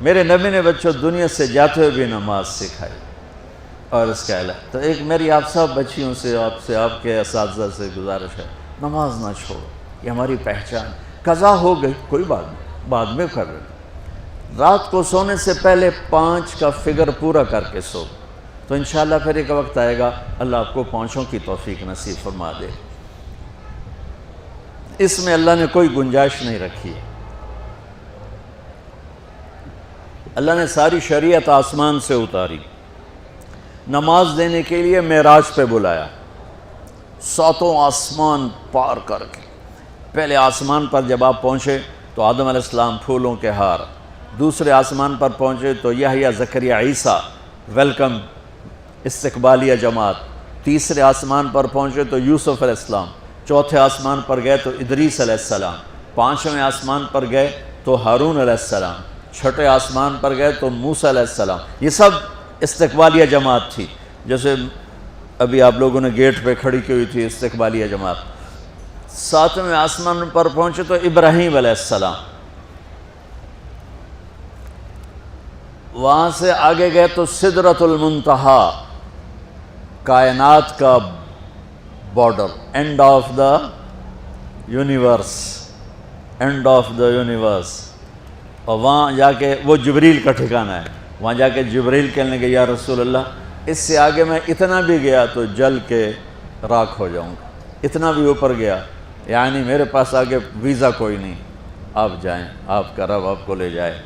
میرے نبی نے بچوں دنیا سے جاتے ہوئے بھی نماز سکھائی اور اس کا اعلان. تو ایک میری آپ سب بچیوں سے آپ کے اساتذہ سے گزارش ہے، نماز نہ چھوڑو، یہ ہماری پہچان. قضا ہو گئی کوئی بات نہیں، بعد میں کر لیں. رات کو سونے سے پہلے 5 کا فگر پورا کر کے سو، تو انشاءاللہ پھر ایک وقت آئے گا اللہ آپ کو 5 کی توفیق نصیب فرما دے. اس میں اللہ نے کوئی گنجائش نہیں رکھی. اللہ نے ساری شریعت آسمان سے اتاری، نماز دینے کے لیے معراج پہ بلایا، 7 آسمان پار کر کے. پہلے آسمان پر جب آپ پہنچے تو آدم علیہ السلام پھولوں کے ہار، دوسرے آسمان پر پہنچے تو یحییٰ زکریا عیسیٰ ویلکم استقبالیہ جماعت، تیسرے آسمان پر پہنچے تو یوسف علیہ السلام، چوتھے آسمان پر گئے تو ادریس علیہ السلام، 5ویں آسمان پر گئے تو ہارون علیہ السلام، 6ٹھے آسمان پر گئے تو موسیٰ علیہ السلام. یہ سب استقبالیہ جماعت تھی. جیسے ابھی آپ لوگوں نے گیٹ پہ کھڑی کی ہوئی تھی استقبالیہ جماعت. 7ویں آسمان پر پہنچے تو ابراہیم علیہ السلام، وہاں سے آگے گئے تو سدرۃ المنتہا، کائنات کا border, and of the universe, and of the universe. اور وہاں جا کے وہ جبریل کا ٹھکانہ ہے، وہاں جا کے جبریل کہنے کہ یا رسول اللہ اس سے آگے میں اتنا بھی گیا تو جل کے راکھ ہو جاؤں گا، اتنا بھی اوپر گیا یعنی میرے پاس آگے ویزا کوئی نہیں، آپ جائیں، آپ کا رب آپ کو لے جائے.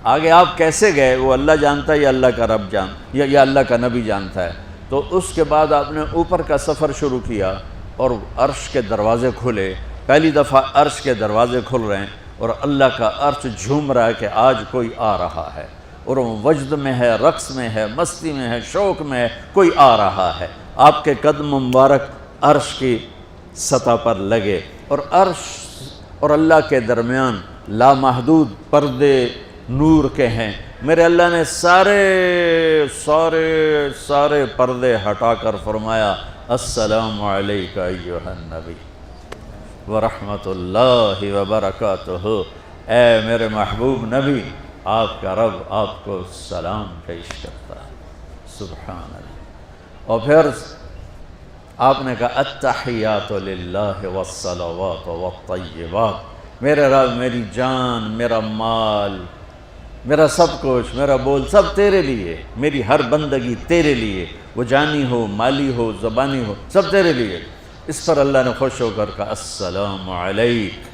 آگے آپ کیسے گئے وہ اللہ جانتا ہے یا اللہ کا رب یا اللہ کا نبی جانتا ہے. تو اس کے بعد آپ نے اوپر کا سفر شروع کیا اور عرش کے دروازے کھلے. پہلی دفعہ عرش کے دروازے کھل رہے ہیں اور اللہ کا عرش جھوم رہا ہے کہ آج کوئی آ رہا ہے، اور وہ وجد میں ہے، رقص میں ہے، مستی میں ہے، شوق میں ہے، کوئی آ رہا ہے. آپ کے قدم مبارک عرش کی سطح پر لگے اور عرش اور اللہ کے درمیان لامحدود پردے نور کے ہیں. میرے اللہ نے سارے پردے ہٹا کر فرمایا السلام علیکہ ایھا النبی ورحمۃ اللہ وبرکاتہ. اے میرے محبوب نبی، آپ کا رب آپ کو سلام پیش کرتا ہے. سبحان اللہ. اور پھر آپ نے کہا التحیات للہ والصلوات والطیبات. میرے رب، میری جان، میرا مال، میرا سب کچھ، میرا بول سب تیرے لیے، میری ہر بندگی تیرے لیے، وہ جانی ہو، مالی ہو، زبانی ہو، سب تیرے لیے. اس پر اللہ نے خوش ہو کر کہا السلام علیک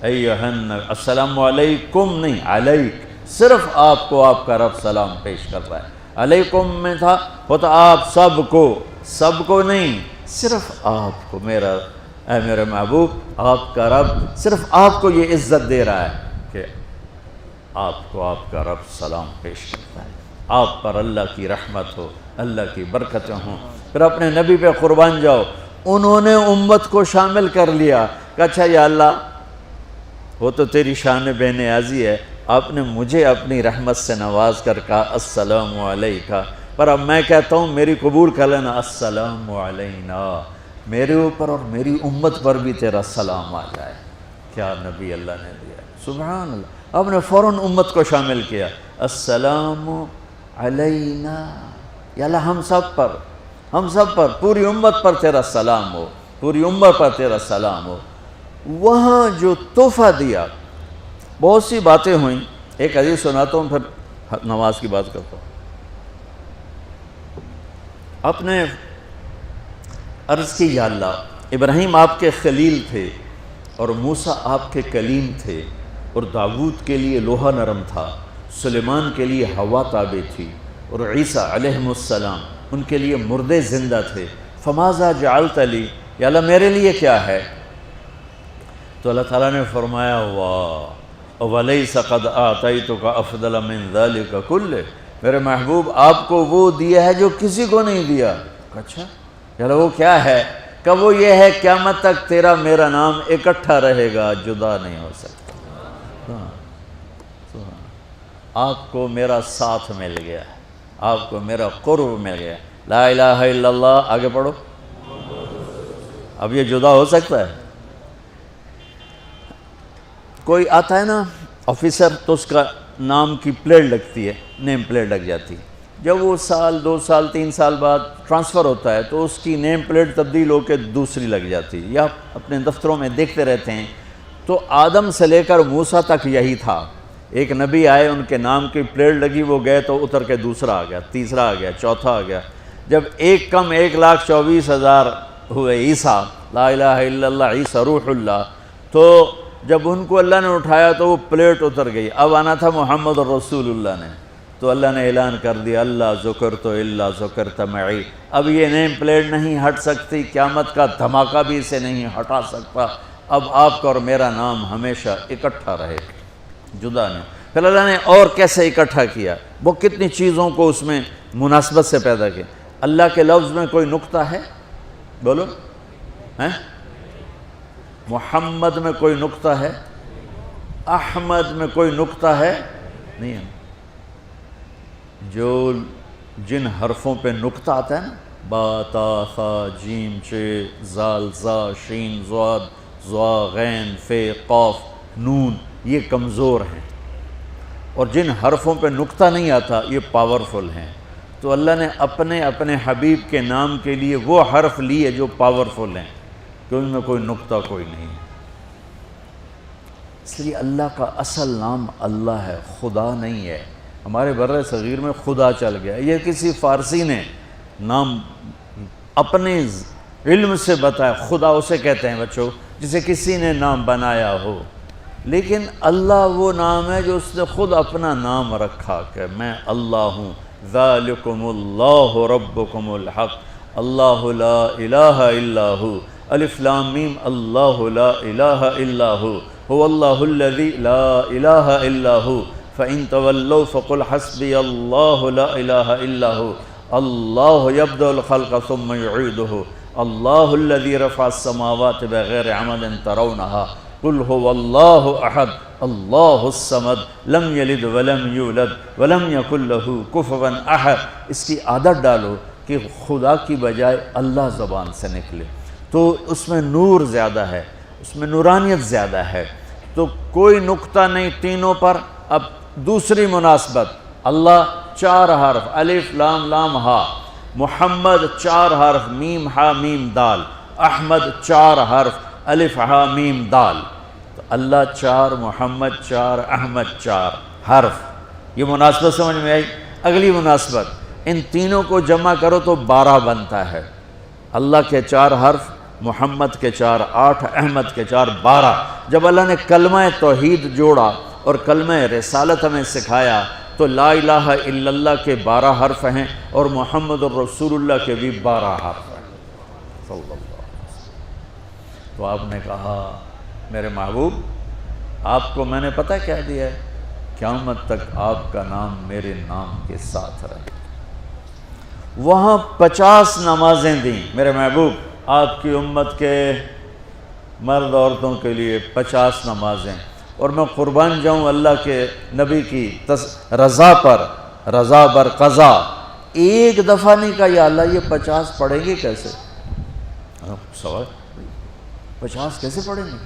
ایھا النبی. السلام علیکم نہیں، علیک. صرف آپ کو آپ کا رب سلام پیش کر رہا ہے. علیکم میں تھا ہوتا آپ سب کو نہیں، صرف آپ کو. اے میرے محبوب، آپ کا رب صرف آپ کو یہ عزت دے رہا ہے کہ آپ کو آپ کا رب سلام پیش کرتا ہے. آپ پر اللہ کی رحمت ہو، اللہ کی برکتیں ہوں. پھر اپنے نبی پہ قربان جاؤ. انہوں نے امت کو شامل کر لیا کہ اچھا یا اللہ وہ تو تیری شان بے نیازی ہے، آپ نے مجھے اپنی رحمت سے نواز کر کہا السلام علیکہ، پر اب میں کہتا ہوں میری قبول کر لینا السلام علینا، میرے اوپر اور میری امت پر بھی تیرا سلام آ جائے. کیا نبی اللہ نے دیا، سبحان اللہ. آپ نے فوراً امت کو شامل کیا. السلام علینا، یا اللہ ہم سب پر پوری امت پر تیرا سلام ہو، پوری امت پر تیرا سلام ہو. وہاں جو تحفہ دیا، بہت سی باتیں ہوئیں. ایک حدیث سناتا ہوں پھر نماز کی بات کرتا ہوں. آپ نے عرض کی یا اللہ ابراہیم آپ کے خلیل تھے اور موسیٰ آپ کے کلیم تھے، اور داؤد کے لیے لوہا نرم تھا، سلیمان کے لیے ہوا تابع تھی، اور عیسیٰ علیہ السلام ان کے لیے مردے زندہ تھے. فماذا جعلت لی، یا اللہ میرے لیے کیا ہے؟ تو اللہ تعالیٰ نے فرمایا واہ ولیس قد آتیتک افضل من ذلک کلہ. میرے محبوب آپ کو وہ دیا ہے جو کسی کو نہیں دیا. اچھا یا اللہ وہ کیا ہے؟ کہ وہ یہ ہے قیامت تک تیرا میرا نام اکٹھا رہے گا، جدا نہیں ہو سکتا. آپ کو میرا ساتھ مل گیا، آپ کو میرا قرب مل گیا. لا الہ الا اللہ، آگے پڑھو. اب یہ جدا ہو سکتا ہے؟ کوئی آتا ہے نا آفیسر، تو اس کا نام کی پلیٹ لگتی ہے، نیم پلیٹ لگ جاتی ہے۔ جب وہ سال 2 سال 3 سال بعد ٹرانسفر ہوتا ہے تو اس کی نیم پلیٹ تبدیل ہو کے دوسری لگ جاتی ہے، یا اپنے دفتروں میں دیکھتے رہتے ہیں۔ تو آدم سے لے کر موسیٰ تک یہی تھا، ایک نبی آئے، ان کے نام کی پلیٹ لگی، وہ گئے تو اتر کے دوسرا آ گیا، تیسرا آ گیا، چوتھا آ گیا۔ جب ایک کم 1,24,000 ہوئے عیسیٰ، لا الہ الا اللہ عیسیٰ روح اللہ، تو جب ان کو اللہ نے اٹھایا تو وہ پلیٹ اتر گئی۔ اب آنا تھا محمد رسول اللہ نے، تو اللہ نے اعلان کر دیا اللہ ذکرت الا ذکرت معی، اب یہ نیم پلیٹ نہیں ہٹ سکتی، قیامت کا دھماکہ بھی اسے نہیں ہٹا سکتا، اب آپ کا اور میرا نام ہمیشہ اکٹھا رہے، جدا نہیں۔ پھر اللہ نے اور کیسے اکٹھا کیا، وہ کتنی چیزوں کو اس میں مناسبت سے پیدا کیا۔ اللہ کے لفظ میں کوئی نقطہ ہے؟ بولو ہیں؟ محمد میں کوئی نقطہ ہے؟ احمد میں کوئی نقطہ ہے؟ نہیں ہے۔ جو جن حرفوں پہ نقطہ آتا ہے نا، با تا ثا جیم چ زال زا شین ضاد ضا غین فے قاف نون، یہ کمزور ہیں، اور جن حرفوں پہ نقطہ نہیں آتا یہ پاورفل ہیں۔ تو اللہ نے اپنے حبیب کے نام کے لیے وہ حرف لیے جو پاورفل ہیں، کہ ان میں کوئی نقطہ کوئی نہیں ہے۔ اس لیے اللہ کا اصل نام اللہ ہے، خدا نہیں ہے۔ ہمارے بر صغیر میں خدا چل گیا، یہ کسی فارسی نے نام اپنے علم سے بتایا، خدا اسے کہتے ہیں بچوں جسے کسی نے نام بنایا ہو، لیکن اللہ وہ نام ہے جو اس نے خود اپنا نام رکھا کہ میں اللہ ہوں، ذالکم اللہ ربکم الحق، اللہ لا الہ الا ہو، الف لام میم اللہ لا الہ الا ہو، هو اللہ الذی لا الہ الا ہو، فَإِن تَوَلَّوْا فَقُلْ حَسْبِيَ اللَّهُ لَا إِلَهَ إِلَّا هُوَ اللَّهُ يَبْدَأُ الْخَلْقَ ثُمَّ يُعِيدُهُ اللَّهُ الَّذِي رَفَعَ السَّمَاوَاتِ بِغَيْرِ عَمَدٍ تَرَوْنَهَا قُلْ هُوَ اللَّهُ أَحَدٌ اللَّهُ الصَّمَدُ لَمْ يَلِدْ وَلَمْ يُولَدْ وَلَمْ يَكُنْ لَهُ كُفُوًا أَحَدٌ۔ اس کی عادت ڈالو کہ خدا کی بجائے اللہ زبان سے نکلے، تو اس میں نور زیادہ ہے، اس میں نورانیت زیادہ ہے۔ تو کوئی نقطہ نہیں تینوں پر۔ اب دوسری مناسبت، اللہ 4 حرف، الف لام لام ہا، محمد 4 حرف، میم ہا میم دال، احمد 4 حرف، الف ہا میم دال، تو اللہ 4، محمد 4، احمد 4 حرف۔ یہ مناسبت سمجھ میں آئی؟ اگلی مناسبت، ان تینوں کو جمع کرو تو 12 بنتا ہے۔ اللہ کے 4 حرف، محمد کے 4 8، احمد کے 4 12۔ جب اللہ نے کلمہ توحید جوڑا اور کلمہ رسالت ہمیں سکھایا تو لا الہ الا اللہ کے 12 حرف ہیں اور محمد الرسول اللہ کے بھی 12 حرف ہیں صلی اللہ علیہ وسلم۔ تو آپ نے کہا میرے محبوب آپ کو میں نے پتہ کیا دیا ہے؟ قیامت تک آپ کا نام میرے نام کے ساتھ رہے۔ وہاں 50 نمازیں دیں میرے محبوب، آپ کی امت کے مرد عورتوں کے لیے 50 نمازیں، اور میں قربان جاؤں اللہ کے نبی کی رضا پر، رضا بر قضا، ایک دفعہ نہیں کہا یا اللہ یہ 50 پڑھیں گے کیسے؟ سوال 50 کیسے پڑھیں گے؟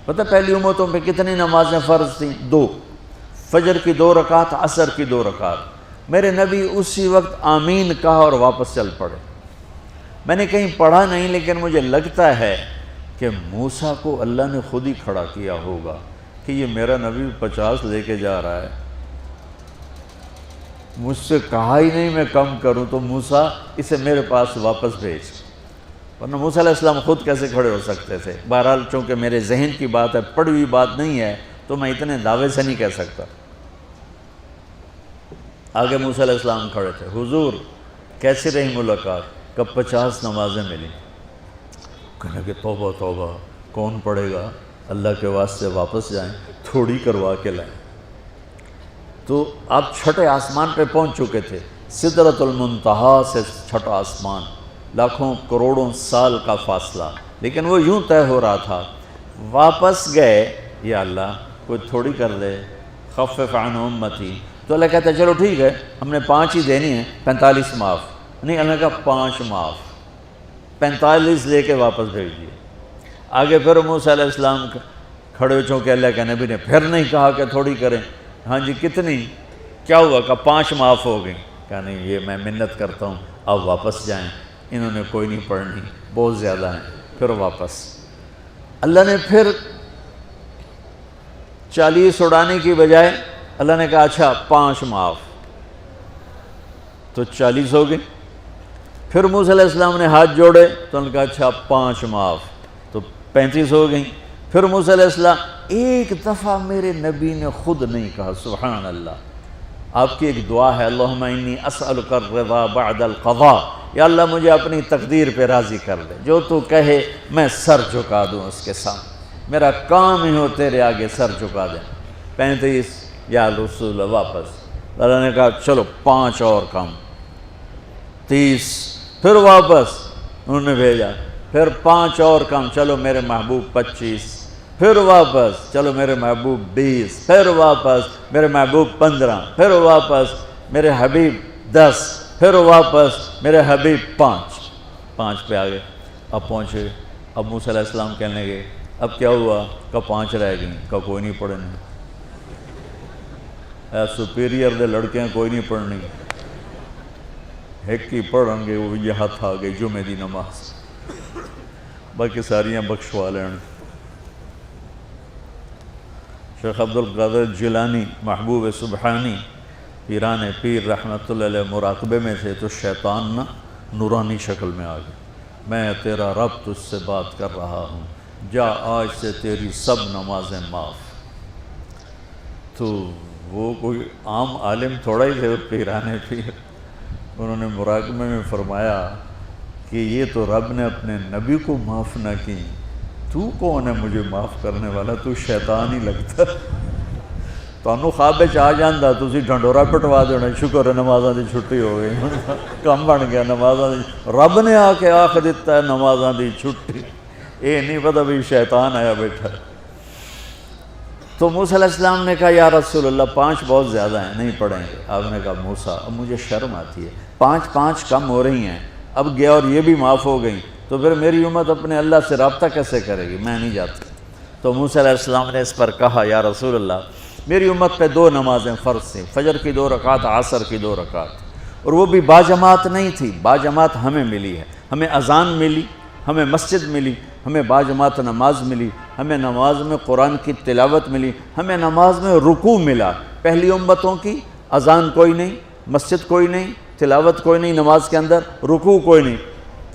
پتہ پہلی امتوں پہ کتنی نمازیں فرض تھیں؟ 2، فجر کی 2 رکعت، عصر کی 2 رکعت۔ میرے نبی اسی وقت آمین کہا اور واپس چل پڑے۔ میں نے کہیں پڑھا نہیں، لیکن مجھے لگتا ہے کہ موسیٰ کو اللہ نے خود ہی کھڑا کیا ہوگا کہ یہ میرا نبی 50 لے کے جا رہا ہے، مجھ سے کہا ہی نہیں میں کم کروں، تو موسیٰ اسے میرے پاس واپس بھیج۔ ورنہ موسیٰ علیہ السلام خود کیسے کھڑے ہو سکتے تھے؟ بہرحال چونکہ میرے ذہن کی بات ہے، پڑھی ہوئی بات نہیں ہے، تو میں اتنے دعوے سے نہیں کہہ سکتا۔ آگے موسیٰ علیہ السلام کھڑے تھے، حضور کیسی رہی ملاقات؟ کب 50 نمازیں ملی؟ کہنے کہ توبہ توبہ، کون پڑھے گا؟ اللہ کے واسطے واپس جائیں، تھوڑی کروا کے لائیں۔ تو آپ چھٹے آسمان پہ پہنچ چکے تھے، سدرۃ المنتہا سے چھٹا آسمان، لاکھوں کروڑوں سال کا فاصلہ، لیکن وہ یوں طے ہو رہا تھا۔ واپس گئے، یا اللہ کوئی تھوڑی کر دے، خفف عن امتی، تو اللہ کہتا ہے چلو ٹھیک ہے، ہم نے 5 ہی دینی ہیں، 45 معاف نہیں۔ اللہ کا 5 معاف، 45 لے کے واپس بھیج دیے۔ آگے پھر موسیٰ علیہ السلام کھڑے، چونکہ اللہ کے نبی نے پھر نہیں کہا کہ تھوڑی کریں، ہاں جی کتنی؟ کیا ہوا؟ کہا 5 معاف ہو گئیں۔ کہا نہیں یہ میں منت کرتا ہوں اب واپس جائیں، انہوں نے کوئی نہیں پڑھنی، بہت زیادہ ہیں۔ پھر واپس اللہ نے پھر 40 اڑانے کی بجائے اللہ نے کہا اچھا 5 معاف، تو 40 ہو گئے۔ پھر موسیٰ علیہ السلام نے ہاتھ جوڑے تو انہوں نے کہا اچھا 5 معاف، تو 35 ہو گئیں۔ پھر موسیٰ علیہ السلام ایک دفعہ میرے نبی نے خود نہیں کہا سبحان اللہ، آپ کی ایک دعا ہے اللہم انی اسألک الرضا بعد القضاء، یا اللہ مجھے اپنی تقدیر پہ راضی کر دے، جو تو کہے میں سر جھکا دوں اس کے سامنے، میرا کام ہی ہو تیرے آگے سر جھکا دیں۔ 35 یا رسول واپس، اللہ نے کہا چلو 5 اور کم، 30، پھر واپس انہوں نے بھیجا، پھر 5 اور کم، چلو میرے محبوب 25، پھر واپس چلو میرے محبوب 20، پھر واپس میرے محبوب 15، پھر واپس میرے حبیب 10، پھر واپس میرے حبیب 5 پہ آگئے۔ اب پہنچے، اب موسیٰ علیہ السلام کہنے گئے اب کیا ہوا؟ کہا 5 رہ گئیں، کہا کوئی نہیں پڑھنے، اے سپیریئر دے لڑکے ہیں کوئی نہیں پڑھنی، ایک ہی پڑھیں گے وہ یہ ہاتھ آ گئی جمعے دی نماز، باقی ساریاں بخشوا لین۔ شیخ عبدالقادر جیلانی محبوب سبحانی پیران پیر رحمۃ اللہ علیہ مراقبے میں تھے تو شیطان نا نورانی شکل میں آ گیا، میں تیرا رب تجھ سے بات کر رہا ہوں، جا آج سے تیری سب نمازیں معاف۔ تو وہ کوئی عام عالم تھوڑا ہی تھے پیران پیر، انہوں نے مراقبے میں فرمایا کہ یہ تو رب نے اپنے نبی کو معاف نہ کی، تو کون ہے مجھے معاف کرنے والا؟ تو شیطان ہی لگتا، تانوں خواب وچ آ جاندا تسی ڈھنڈورا پٹوا دینا، شکر ہے نمازاں دی چھٹی ہو گئی، کم بن گیا نمازاں دی، رب نے آ کے آکھ دیتا ہے نمازاں دی چھٹی، یہ نہیں پتہ بھی شیطان آیا بیٹھا۔ تو موسیٰ علیہ السلام نے کہا یا رسول اللہ 5 بہت زیادہ ہیں، نہیں پڑھیں گے۔ آپ نے کہا موسیٰ اب مجھے شرم آتی ہے، 5 کم ہو رہی ہیں، اب گیا اور یہ بھی معاف ہو گئیں، تو پھر میری امت اپنے اللہ سے رابطہ کیسے کرے گی؟ میں نہیں جاتا۔ تو موسیٰ علیہ السلام نے اس پر کہا یا رسول اللہ میری امت پہ 2 نمازیں فرض تھیں، فجر کی 2 رکعت، عصر کی 2 رکعت، اور وہ بھی باجماعت نہیں تھی، باجماعت ہمیں ملی ہے، ہمیں اذان ملی، ہمیں مسجد ملی، ہمیں باجماعت نماز ملی، ہمیں نماز میں قرآن کی تلاوت ملی، ہمیں نماز میں رکوع ملا۔ پہلی امتوں کی اذان کوئی نہیں، مسجد کوئی نہیں، تلاوت کوئی نہیں، نماز کے اندر رکوع کوئی نہیں،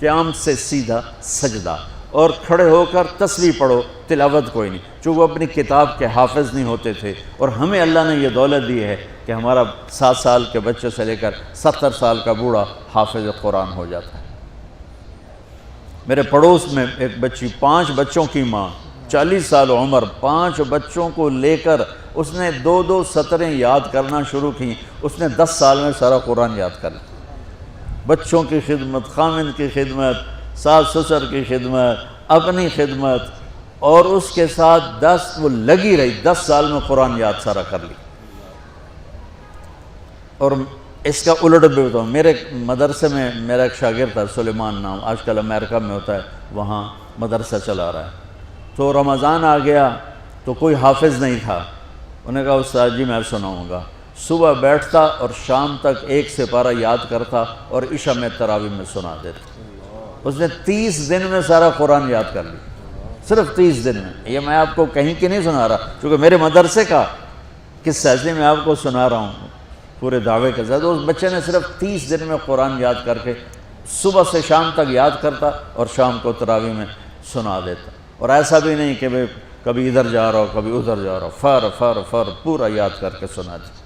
قیام سے سیدھا سجدہ، اور کھڑے ہو کر تسبیح پڑھو، تلاوت کوئی نہیں، چونکہ وہ اپنی کتاب کے حافظ نہیں ہوتے تھے۔ اور ہمیں اللہ نے یہ دولت دی ہے کہ ہمارا 7 سال کے بچے سے لے کر 70 سال کا بوڑھا حافظ قرآن ہو جاتا ہے۔ میرے پڑوس میں ایک بچی، 5 بچوں کی ماں، 40 سال عمر، 5 بچوں کو لے کر اس نے 2 سطریں یاد کرنا شروع کی، اس نے 10 سال میں سارا قرآن یاد کر لیا۔ بچوں کی خدمت، خامند کی خدمت، ساس سسر کی خدمت، اپنی خدمت، اور اس کے ساتھ وہ لگی رہی، 10 سال میں قرآن یاد سارا کر لی۔ اور اس کا الٹ بھی بتاؤں، میرے مدرسے میں میرا ایک شاگرد تھا سلیمان نام، آج کل امریکہ میں ہوتا ہے، وہاں مدرسہ چلا رہا ہے۔ تو رمضان آ گیا تو کوئی حافظ نہیں تھا، انہوں نے کہا استاد جی میں سناؤں گا۔ صبح بیٹھتا اور شام تک 1 سپارہ یاد کرتا اور عشاء میں تراویح میں سنا دیتا۔ اس نے 30 دن میں سارا قرآن یاد کر لیا، صرف 30 دن میں۔ یہ میں آپ کو کہیں کی نہیں سنا رہا، چونکہ میرے مدرسے کا قصہ ہے، میں آپ کو سنا رہا ہوں پورے دعوے کے ساتھ۔ اس بچے نے صرف 30 دن میں قرآن یاد کر کے صبح سے شام تک یاد کرتا اور شام کو تراویح میں سنا دیتا، اور ایسا بھی نہیں کہ کبھی ادھر جا رہا ہو کبھی ادھر جا رہا ہو، فر پورا یاد کر کے سنا دیتا۔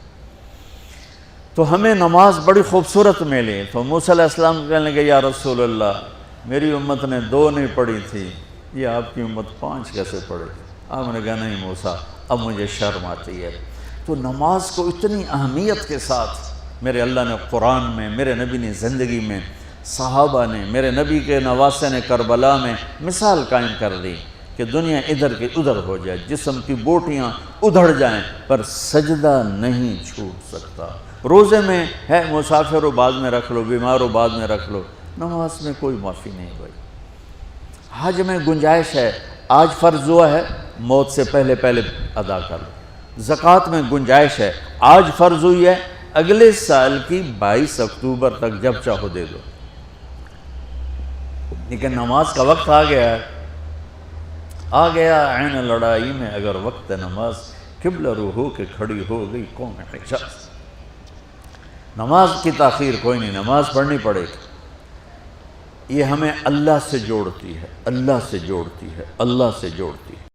تو ہمیں نماز بڑی خوبصورت ملی۔ تو موسیٰ علیہ السلام کہنے لگے یا رسول اللہ میری امت نے 2 نہیں پڑھی تھی، یہ آپ کی امت 5 کیسے پڑھے؟ آپ نے کہا نہیں موسیٰ اب مجھے شرم آتی ہے۔ تو نماز کو اتنی اہمیت کے ساتھ میرے اللہ نے قرآن میں، میرے نبی نے زندگی میں، صحابہ نے، میرے نبی کے نواسے نے کربلا میں مثال قائم کر دی کہ دنیا ادھر کی ادھر ہو جائے، جسم کی بوٹیاں ادھڑ جائیں پر سجدہ نہیں چھوٹ سکتا۔ روزے میں ہے مسافر ہو بعد میں رکھ لو، بیمار ہو بعد میں رکھ لو، نماز میں کوئی معافی نہیں ہوئی۔ حج میں گنجائش ہے، آج فرض ہوا ہے موت سے پہلے ادا کر لو، زکوٰۃ میں گنجائش ہے، آج فرض ہوئی ہے، اگلے سال کی 22 اکتوبر تک جب چاہو دے دو، لیکن نماز کا وقت آ گیا ہے، آ گیا عین لڑائی میں اگر وقت نماز، قبلہ رو ہو کے کھڑی ہو گئی قوم حجاز۔ نماز کی تاخیر کوئی نہیں، نماز پڑھنی پڑے گی، یہ ہمیں اللہ سے جوڑتی ہے، اللہ سے جوڑتی ہے، اللہ سے جوڑتی ہے۔